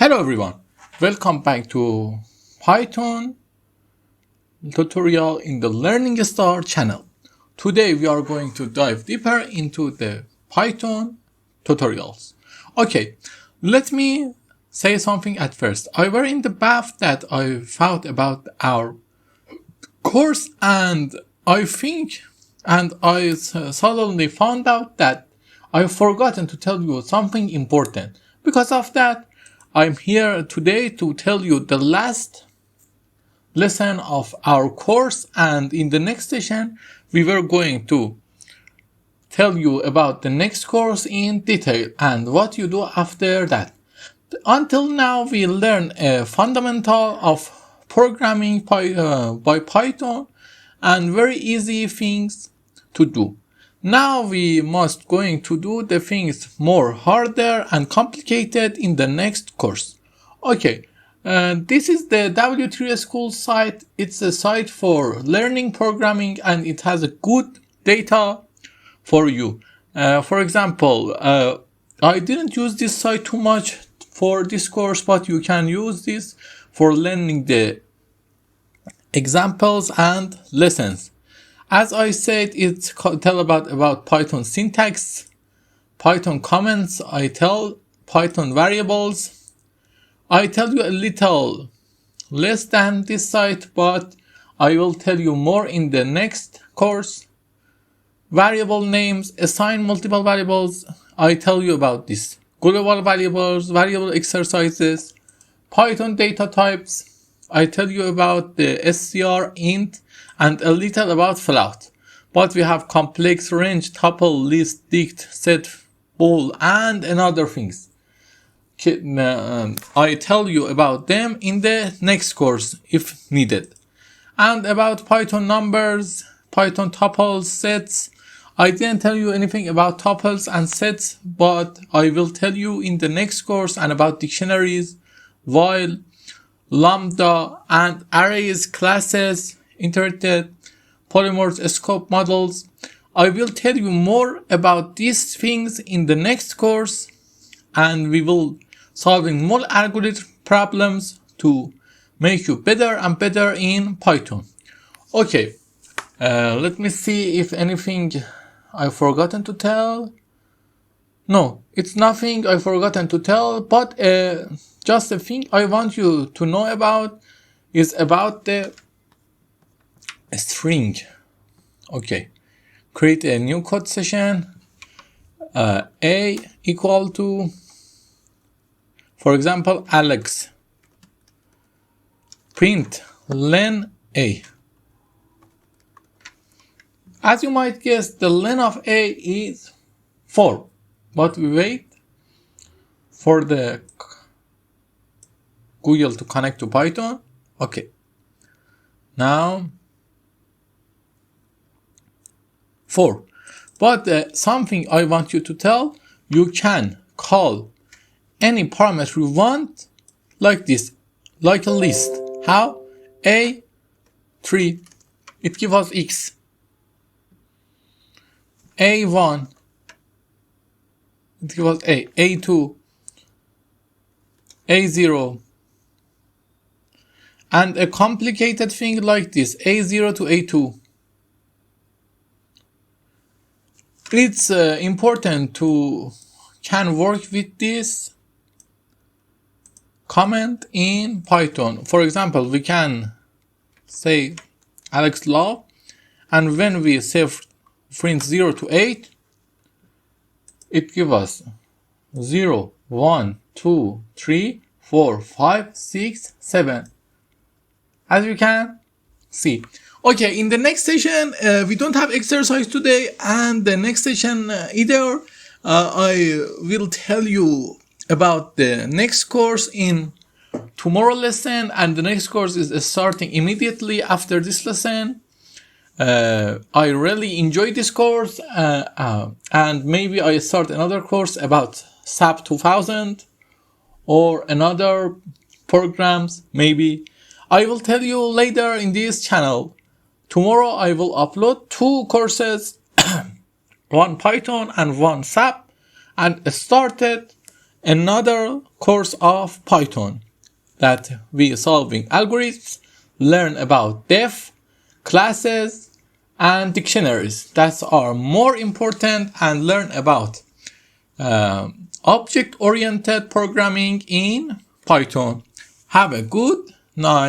Hello everyone, welcome back to Python tutorial in the Learning Star channel. Today we are going to dive deeper into the Python tutorials. Okay, let me say something at first. I were in the bath that I thought about our course and I suddenly found out that I've forgotten to tell you something important. Because of that, I'm here today to tell you the last lesson of our course, and in the next session we were going to tell you about the next course in detail and what you do after that. Until now we learned a fundamental of programming by Python and very easy things to do. Now we must going to do the things more harder and complicated in the next course. Okay, this is the W3 School site. It's a site for learning programming and it has a good data for you. For example, I didn't use this site too much for this course, but you can use this for learning the examples and lessons. As I said, it's tell about Python syntax, Python comments, I tell Python variables. I tell you a little less than this site, but I will tell you more in the next course. Variable names, assign multiple variables, I tell you about this. Global variables, variable exercises, Python data types, I tell you about the str, int, and a little about float. But we have complex range, tuple, list, dict, set, bool, and another things. I tell you about them in the next course if needed. And about Python numbers, Python tuples, sets. I didn't tell you anything about tuples and sets, but I will tell you in the next course, and about dictionaries, while, lambda, and arrays, classes, interpreted, polymorphs, scope models. I will tell you more about these things in the next course, and we will solving more algorithm problems to make you better and better in Python. Okay, let me see if anything I've forgotten to tell. No, it's nothing I've forgotten to tell, but just a thing I want you to know about is about the string. Okay, create a new code session. A equal to, for example, Alex. Print len A. As you might guess, the len of A is 4, but we wait for the Google to connect to Python. Okay, now 4. But something I want you to tell, you can call any parameter you want like this, like a list. How? A3, it gives us x. A1, it gives us A. A2, A0, and a complicated thing like this, A0 to A2. It's important to can work with this comment in Python. For example, we can say Alex love, and when we say print 0 to 8, it gives us 0, 1, 2, 3, 4, 5, 6, 7. As you can see. Okay, in the next session, we don't have exercise today, and the next session either. I will tell you about the next course in tomorrow lesson, and the next course is starting immediately after this lesson. I really enjoy this course, and maybe I start another course about SAP 2000 or another programs, maybe. I will tell you later in this channel. Tomorrow I will upload 2 courses, one Python and one SAP, and started another course of Python that we solving algorithms, learn about def, classes, and dictionaries that are more important, and learn about object-oriented programming in Python. Have a good night.